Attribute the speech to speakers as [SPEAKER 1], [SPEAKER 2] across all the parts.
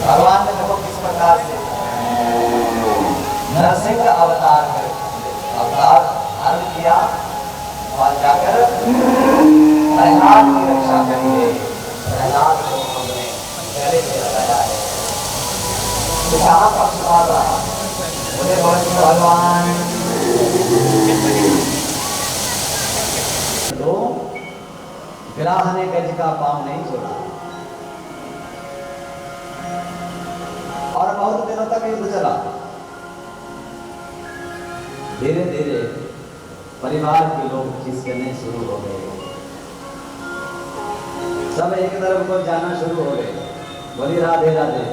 [SPEAKER 1] भगवान ने देखो किस प्रकार से नरसिंह अवतार धारण किया और जाकर प्रहलाद की रक्षा करी है। प्रहलाद को हमने गले से लगाया है। तो कहाँ पक्षपात रहा? बोले भगवान तो विराह ने गज का पांव नहीं छोड़ा और बहुत दिनों तक युद्ध चला। धीरे धीरे परिवार के लोग खिसकने शुरू हो गए। सब एक तरफ को जाना शुरू हो गए। बोली राधे राधे।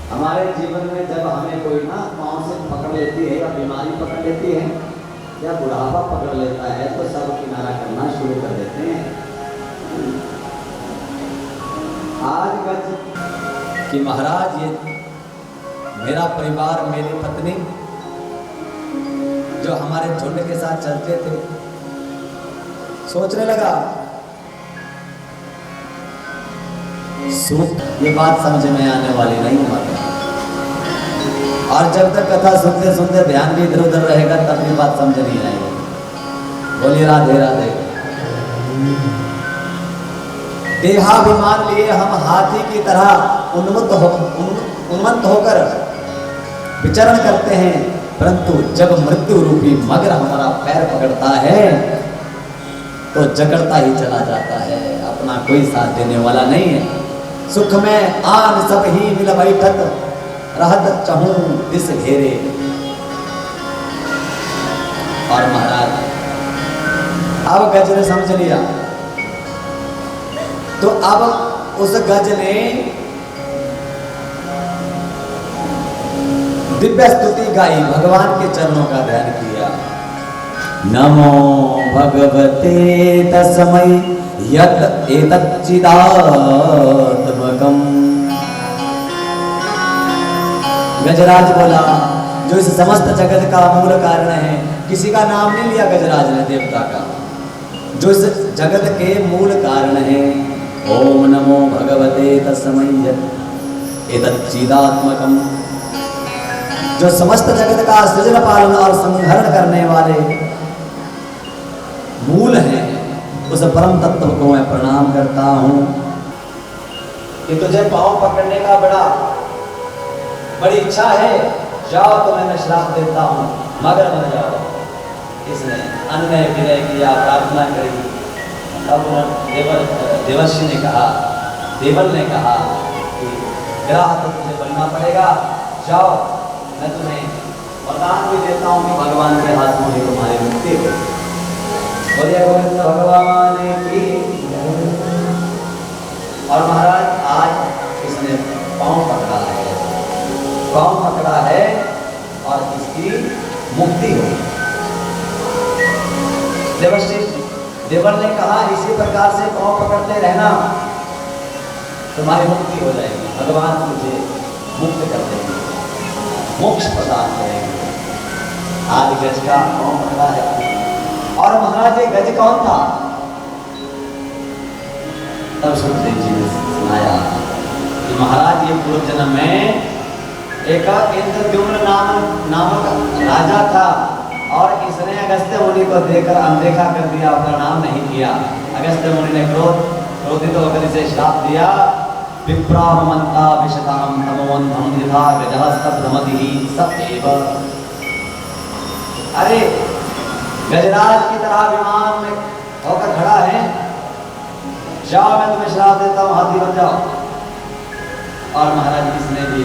[SPEAKER 1] हमारे जीवन में जब हमें कोई ना पांव से पकड़ लेती है या बीमारी पकड़ लेती है या बुढ़ापा पकड़ लेता है तो सब किनारा करना शुरू कर देते हैं। आज कल कि महाराज ये मेरा परिवार, मेरी पत्नी जो हमारे झुंड के साथ चलते थे, सोचने लगा ये बात समझ में आने वाली नहीं है। और जब तक कथा सुनते सुनते ध्यान भी इधर उधर रहेगा तब भी बात समझ नहीं आएगी। बोलिए राधे राधे। देहाभिमान लिए हम हाथी की तरह उन्मत्त होकर विचरण करते हैं, परंतु जब मृत्यु रूपी मगर हमारा पैर पकड़ता है तो जकड़ता ही चला जाता है। अपना कोई साथ देने वाला नहीं है। सुख में आन सब ही मिल बैठत, रहत चहूं दिस घेरे। और महाराज अब गज ने समझ लिया तो अब उस गज ने दिव्य स्तुति गाई, भगवान के चरणों का ध्यान किया। नमो भगवते तस्मै यत् एतच्चिदात्मकम्। गजराज बोला जो इस समस्त जगत का मूल कारण है। किसी का नाम नहीं लिया गजराज ने, देवता का, जो इस जगत के मूल कारण है। ओम नमो भगवते तस्मै यत् एतच्चिदात्मकम्। जो समस्त जगत का सृजन पालन और संहरण करने वाले मूल है, उस परम तत्व को मैं प्रणाम करता हूँ। कि तुझे पांव पकड़ने का बड़ी इच्छा है, जाओ तो मैं श्राप देता हूँ, मगर बन जाओ। इसने अन्य विनय किया, प्रार्थना करी। तब देवर्षि ने कहा, देवल ने कहा कि ग्राह तो तुझे बनना पड़ेगा, जाओ मैं तुम्हें वरदान भी देता हूँ कि भगवान के हाथ में तुम्हारी मुक्ति हो। बोलिए गोविंद भगवान की। और महाराज आज इसने पांव पकड़ा है और इसकी मुक्ति हो। देवर ने कहा इसी प्रकार से पांव पकड़ते रहना, तुम्हारी मुक्ति हो जाएगी। भगवान तुझे मुक्त कर देंगे, मोक्ष प्रदान करेंगे। आज गज का पांव पकड़ा है। और महाराज ये गज कौन था? तब सुखदेव जी ने सुनाया कि महाराज ये पूर्व जन्म में एक इंद्रद्युम्न नामक राजा था और इसने अगस्त्य मुनि को देखकर अनदेखा कर दिया, प्रणाम नहीं किया। अगस्त्य मुनि ने क्रोधित होकर इसे श्राप दिया। विप्रामंता विशताम तमोन्धम यथा गजस्तब्धमतिः सएव। अरे गजराज की तरह विमान में होकर खड़ा है, जाओ मैं तुम्हें श्राप देता हूँ, हाथी बन जाओ। और महाराज इसने भी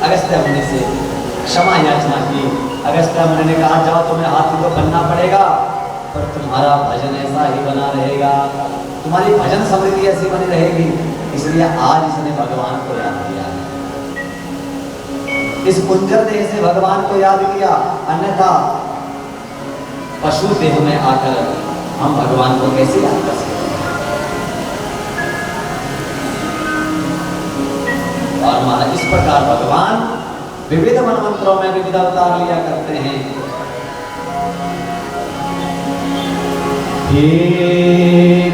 [SPEAKER 1] अगस्त्य मुनि से क्षमा याचना की। अगस्त्य मुनि ने कहा जाओ तुम्हें हाथी तो बनना पड़ेगा, पर तुम्हारा भजन ऐसा ही बना रहेगा, तुम्हारी भजन समृद्धि ऐसी बनी रहेगी। इसलिए आज इसने भगवान को याद किया, इस कुंजर देह से भगवान को याद किया, अन्यथा पशु देह में आकर हम भगवान को कैसे याद कर सकते हैं। और माना इस प्रकार भगवान विविध मनमंत्रों में विविध अवतार लिया करते हैं। हे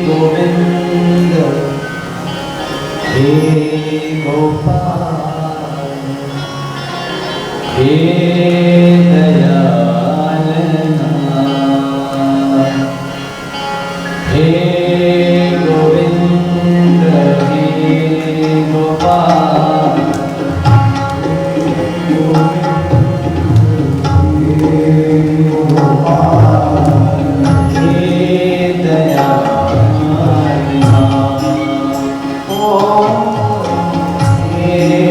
[SPEAKER 1] गोविंद हे गोपाल हे दयाल नाथ, हे गोविंद हे गोपाल हे दयाल नाथ, हे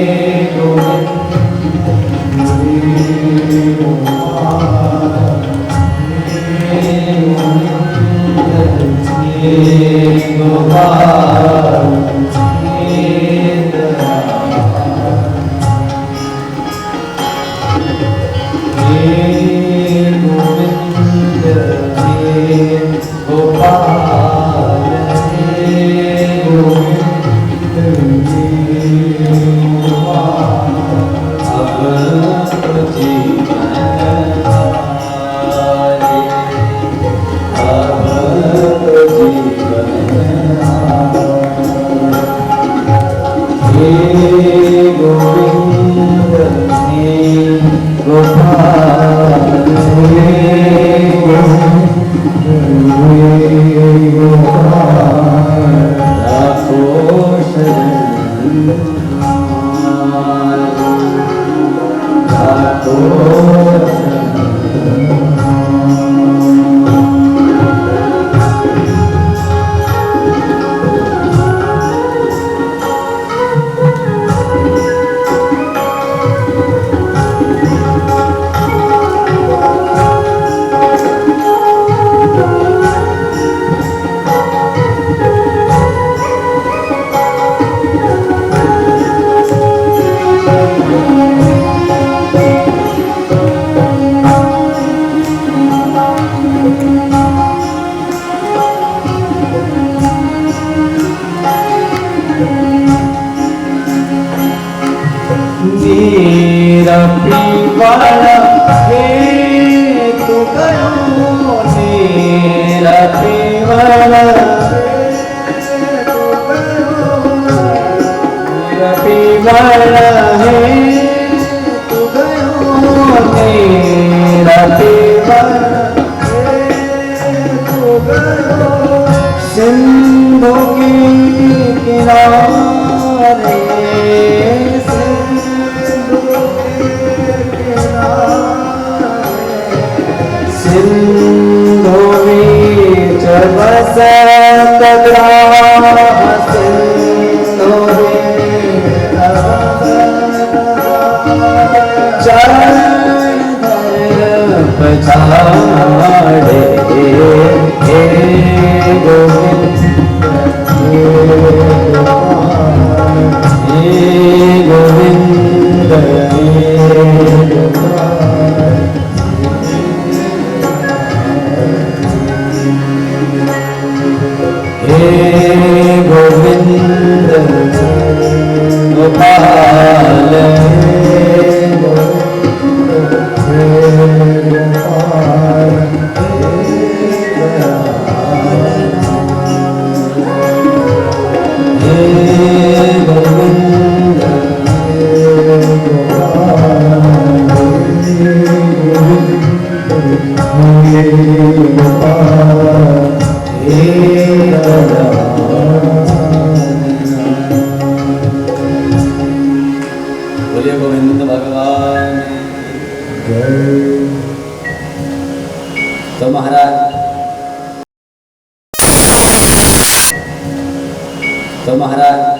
[SPEAKER 1] सिंधु के किनारे सिंधु बीच बसत ग्राम सिंधु बीच चरण धर पछाड़े हे गोविंद हे गोविंद हे गोविंद गोपाल बोलिए गोविंद भगवान तो महाराज तो महाराज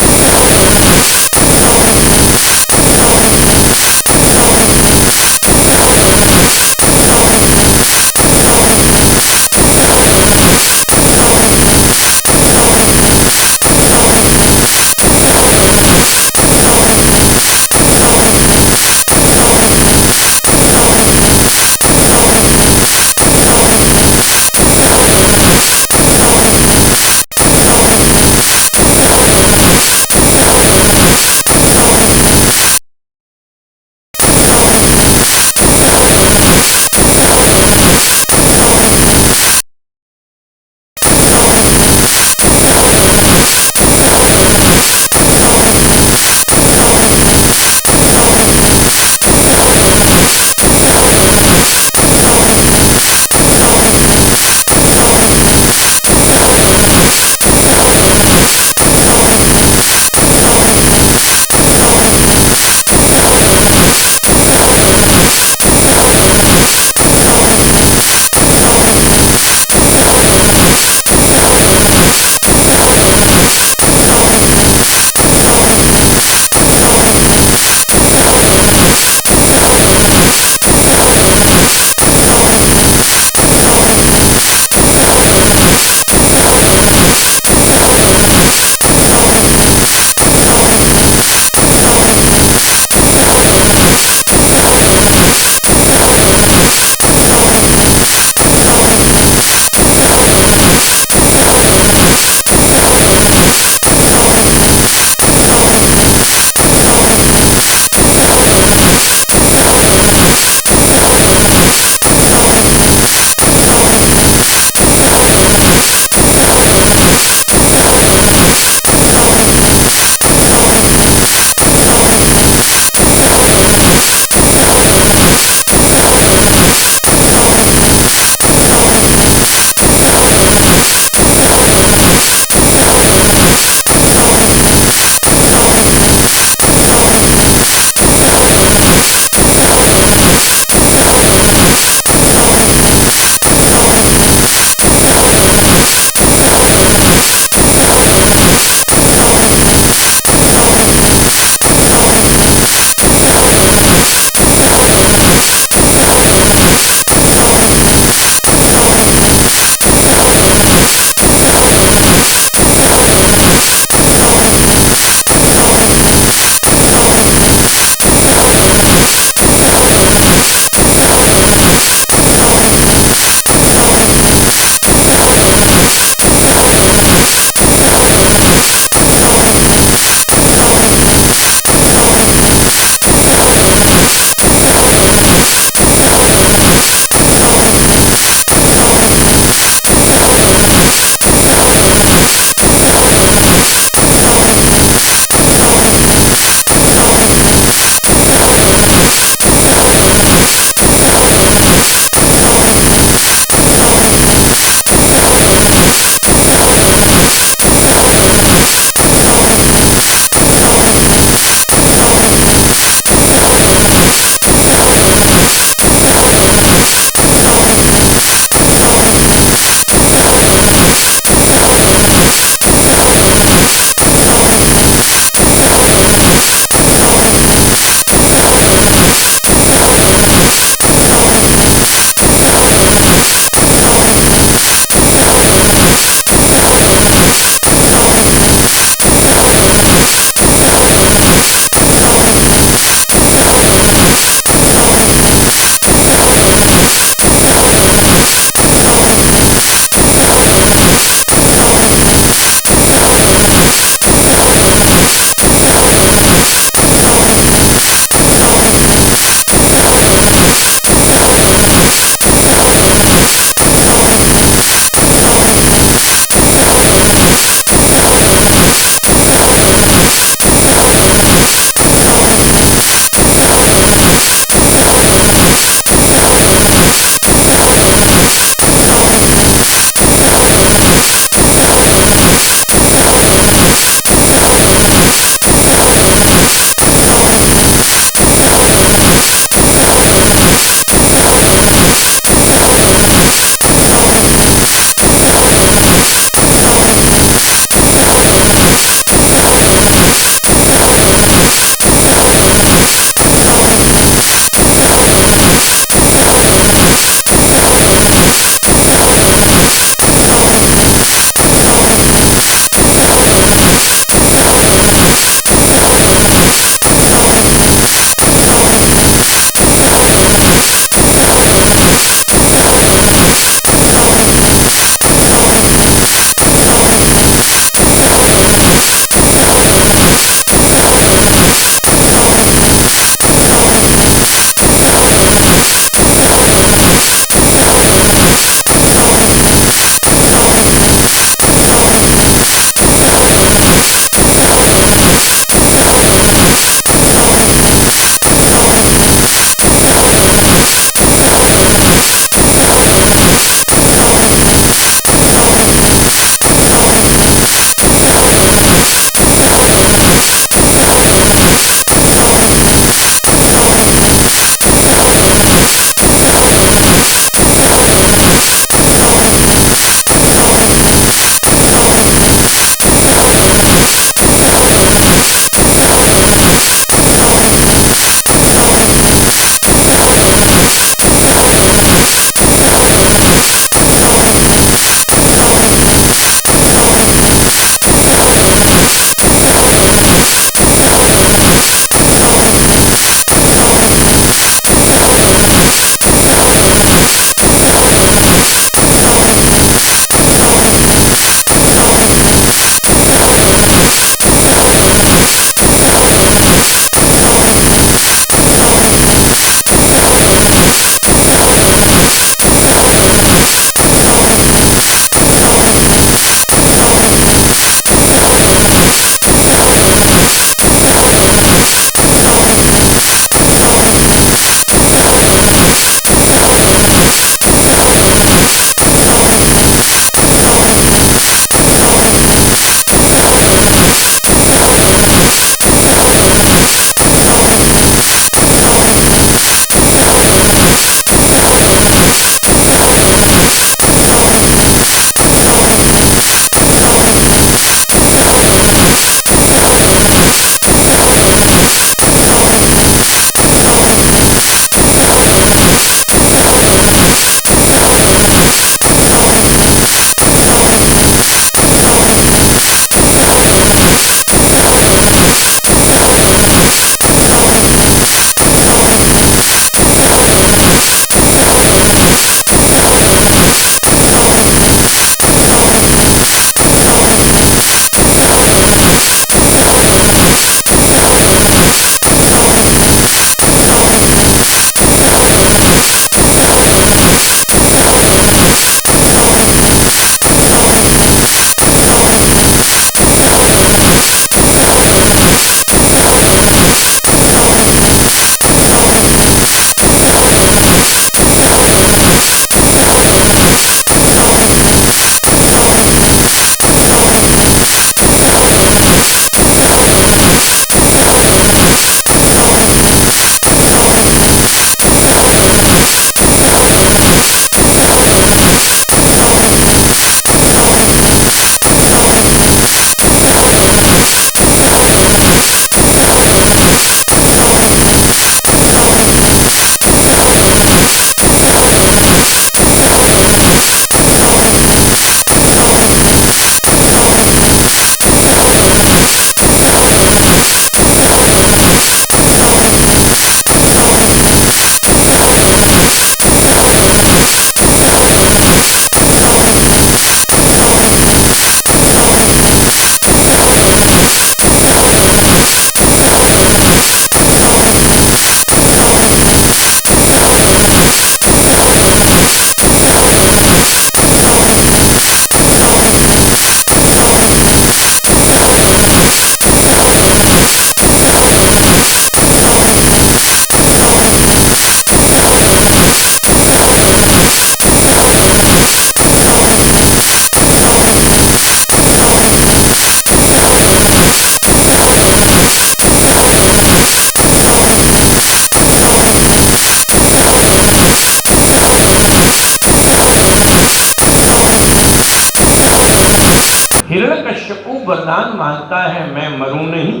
[SPEAKER 2] वरदान मांगता है मैं मरूं नहीं।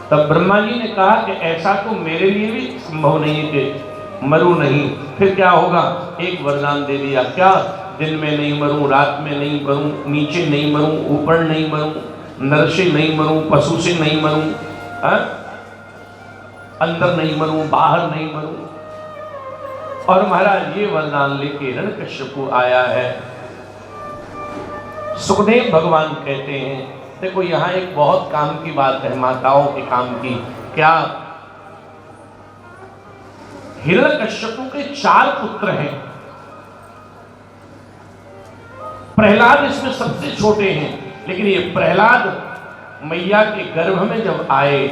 [SPEAKER 2] तब ब्रह्मा जी ने कहा कि ऐसा तो मेरे लिए भी संभव नहीं है कि मरूं नहीं। फिर क्या होगा? एक वरदान दे दिया। क्या? दिन में नहीं मरूं, रात में नहीं मरूं, नीचे नहीं मरूं, ऊपर नहीं मरूं, नर से नहीं मरूं, पशु से नहीं मरूं, अंदर नहीं मरूं, बाहर नहीं मरूं। और महाराज ये वरदान लेके हिरण्यकश्यप आया है। सुखदेव भगवान कहते हैं, देखो यहाँ एक बहुत काम की बात है, माताओं के काम की। क्या? हिरण्यकश्यप के 4 पुत्र हैं। प्रहलाद इसमें सबसे छोटे हैं, लेकिन ये प्रहलाद मैया के गर्भ में जब आए,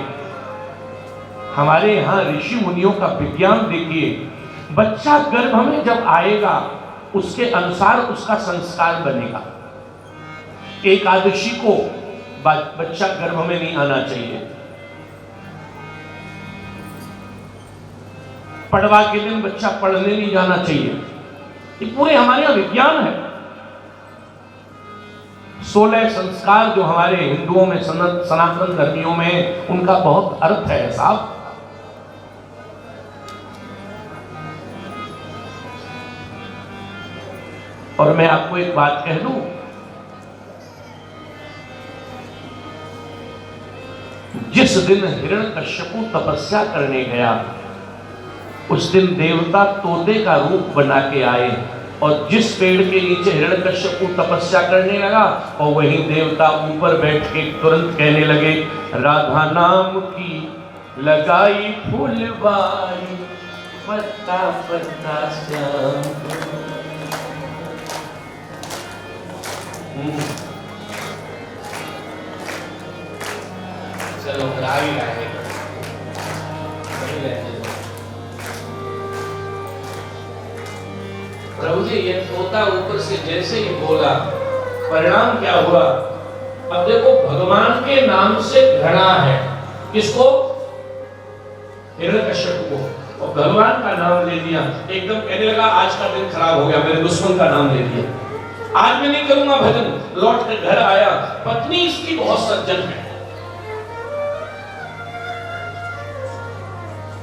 [SPEAKER 2] हमारे यहाँ ऋषि मुनियों का विज्ञान देखिए, बच्चा गर्भ में जब आएगा उसके अनुसार उसका संस्कार बनेगा। एकादशी को बच्चा गर्भ में नहीं आना चाहिए, पड़वा के दिन बच्चा पढ़ने नहीं जाना चाहिए। ये पूरे हमारे यहाँ विज्ञान है। 16 संस्कार जो हमारे हिंदुओं में, सनातन धर्मियों में, उनका बहुत अर्थ है साहब। और मैं आपको एक बात कह दूं, जिस दिन हिरण्यकश्यप तपस्या करने गया, उस दिन देवता तोते का रूप बना के आए, और जिस पेड़ के नीचे हिरण्यकश्यप तपस्या करने लगा, और वही देवता ऊपर बैठ के तुरंत कहने लगे, राधा नाम की लगाई फूलबाई, पत्ता पत्ता श्याम। चलो रागी गाएंगे। प्रभु जी ये तोता ऊपर से जैसे ही बोला, परिणाम क्या हुआ? अब देखो भगवान के नाम से घृणा है, किसको? हिरण्यकश्यप को। और भगवान का नाम ले दिया, एकदम कहने लगा आज का दिन खराब हो गया, मेरे दुश्मन का नाम ले दिया, आज मैं नहीं करूंगा भजन। लौट कर घर आया, पत्नी इसकी बहुत सज्जन है।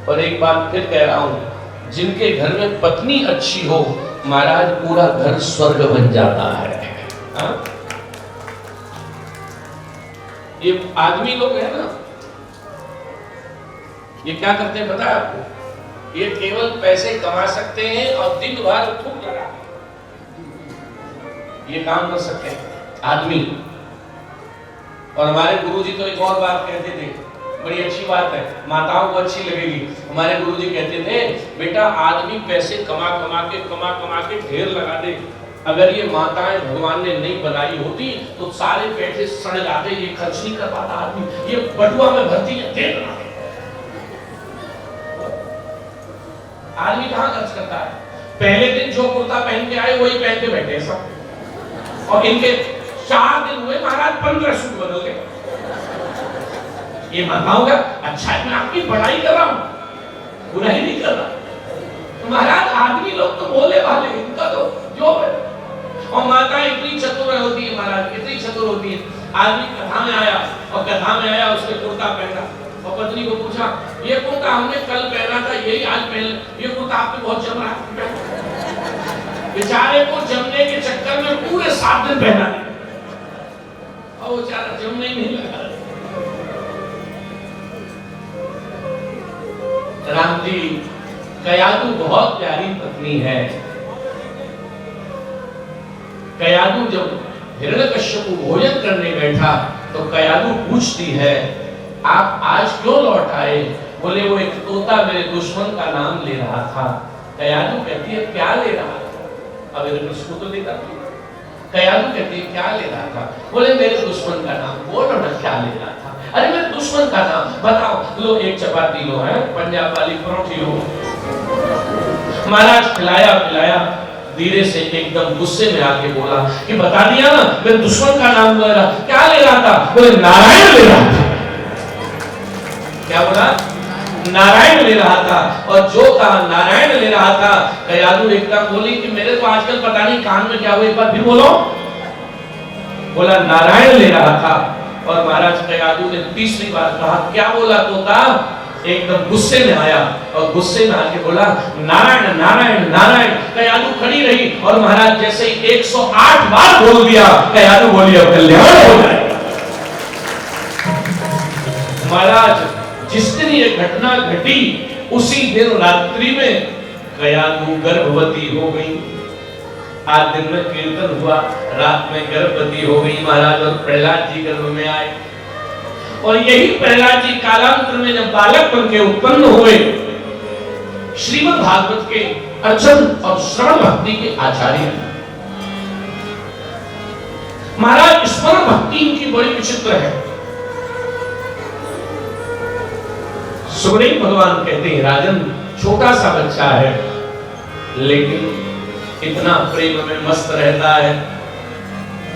[SPEAKER 2] और एक बात फिर कह रहा हूं, जिनके घर में पत्नी अच्छी हो महाराज, पूरा घर स्वर्ग बन जाता है। ये आदमी लोग है ना, ये क्या करते हैं पता है आपको? ये केवल पैसे कमा सकते हैं और दिन भर थूक लगा, ये काम कर सकते हैं आदमी। और हमारे गुरुजी तो एक और बात कहते थे, बड़ी अच्छी बात है, माताओं को अच्छी लगेगी। हमारे गुरुजी कहते थे, बेटा आदमी पैसे कमा कमा के ढेर लगा दे, अगर ये माताएं भगवान ने नहीं बनाई होती तो सारे पैसे सड़ जाते, ये खर्च नहीं कर पाता आदमी, ये बटुआ में भरती है ढेर लगा दे। आदमी कहां खर्च करता है? पहले दिन जो कुर्ता पहन के आए वही पहन के बैठे सब, और इनके 4 दिन हुए महाराज 15 सूट बदल गए। ये माताओं का अच्छा है, मैं आपकी बड़ाई कर रहा हूं, बुराई नहीं कर रहा। महाराज आदमी लोग तो बोले वाले, इनका तो जो है। और माताएं इतनी चतुर होती है महाराज, इतनी चतुर होती है। आदमी कथा में आया, और कथा में आया उसने कुर्ता पहना, और पत्नी को पूछा, ये कुर्ता हमने कल पहना था, यही आज पहन, ये कुर्ता आप पे बहुत जम रहा है। बेचारे को जमने के चक्कर में पूरे 7 दिन पहना, और वो बेचारा जमने ही नहीं लगा। राम जी, कयादू बहुत प्यारी पत्नी है। कयादू जब हिरण्यकश्यप भोजन करने बैठा तो कयादू पूछती है, आप आज क्यों लौट आए? बोले वो एक तोता मेरे दुश्मन का नाम ले रहा था। कयादू कहती है क्या ले रहा था? अब हिरण्यकश्यप तो लेता था। कयादू कहती है क्या ले रहा था? बोले मेरे दुश्मन का नाम। बोलो ना क्या ले रहा था? अरे मेरे दुश्मन का नाम बताओ। लो एक चपाती लो, है पंजाब वाली परोठी लो। महाराज खिलाया पिलाया, धीरे से एकदम गुस्से में आके बोला कि बता दिया ना मेरे दुश्मन का नाम ले रहा। क्या ले रहा था? बोले नारायण ले रहा था। क्या बोला? नारायण ले रहा था। और जो कहा नारायण ले रहा था, कयादू एकदम बोली कि मेरे तो आजकल पता नहीं कान में क्या हुआ, एक बार फिर बोलो। बोला नारायण ले रहा था। और महाराज कयादू ने तीसरी बार कहा, क्या बोला तोता? एकदम गुस्से में आया और गुस्से में आके बोला नारायण नारायण नारायण। कयादू खड़ी रही और महाराज जैसे ही 108 बार बोल दिया, कयादू बोली अब कल्याण हो जाएगा। महाराज जिस दिन ये घटना घटी उसी दिन रात्रि में कयादू गर्भवती हो गई। आज दिन में कीर्तन हुआ, रात में गर्भवती हो गई महाराज और प्रहलाद जी गर्भ में आए। और यही प्रहलाद जी कालांतर में जब बालक बन के उत्पन्न हुए, श्रीमद् भागवत के अर्चन और श्रवण भक्ति के आचार्य। महाराज स्मरण भक्ति इनकी बड़ी विचित्र है। सुखदेव भगवान कहते हैं राजन छोटा सा बच्चा है लेकिन इतना प्रेम में मस्त रहता है।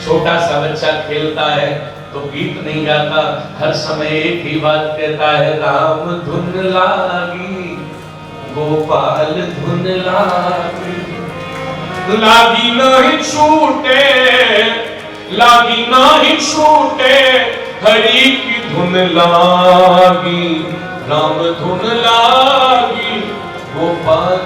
[SPEAKER 2] छोटा सा बच्चा खेलता है तो गीत नहीं गाता, हर समय एक ही बात कहता है, राम धुन लागी गोपाल धुन लागी, लागी नहीं छूटे, लागी नहीं छूटे, हरि की धुन लागी, राम धुन लागी गोपाल।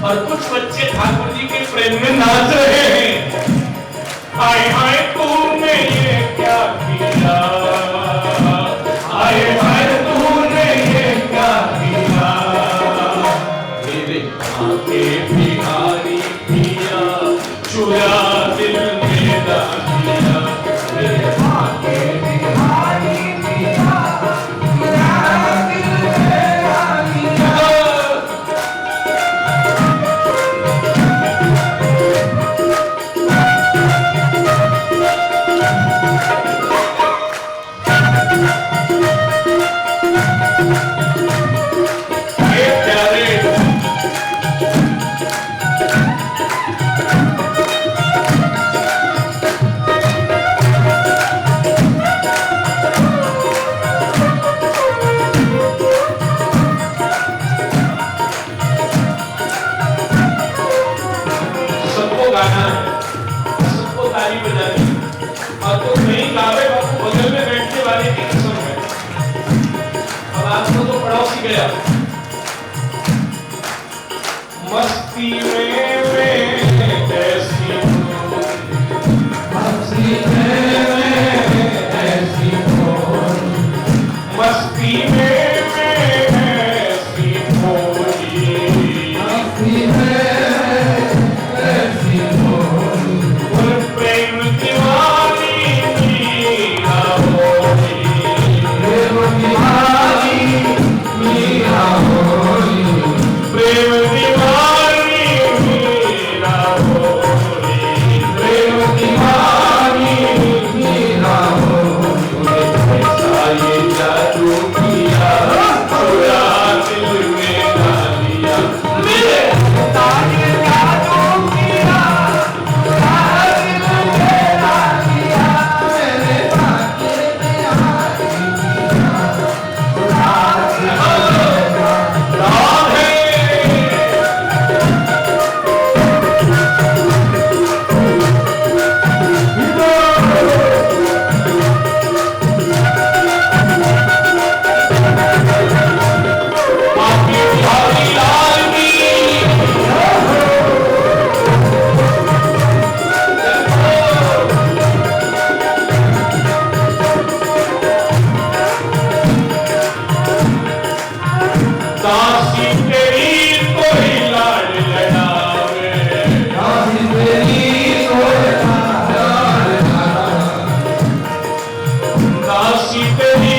[SPEAKER 2] और कुछ बच्चे ठाकुर जी के प्रेम में नाच रहे हैं। हाय हाय तूने ये क्या किया, हाय हाय तूने ये क्या किया, मेरे आके बिहारी पिया चुरा दिल मेरा दिया, मेरे आके बिहारी पिया चुरा दिल मेरा दिया। मस्ती में ऐसी मस्ती में ऐसी मस्ती में ऐसी होली, मस्ती में ऐसी होली, प्रेम दीवानी मीरा होली, प्रेम दीवानी मीरा होली, प्रेम दीवानी
[SPEAKER 3] खुशी तेरी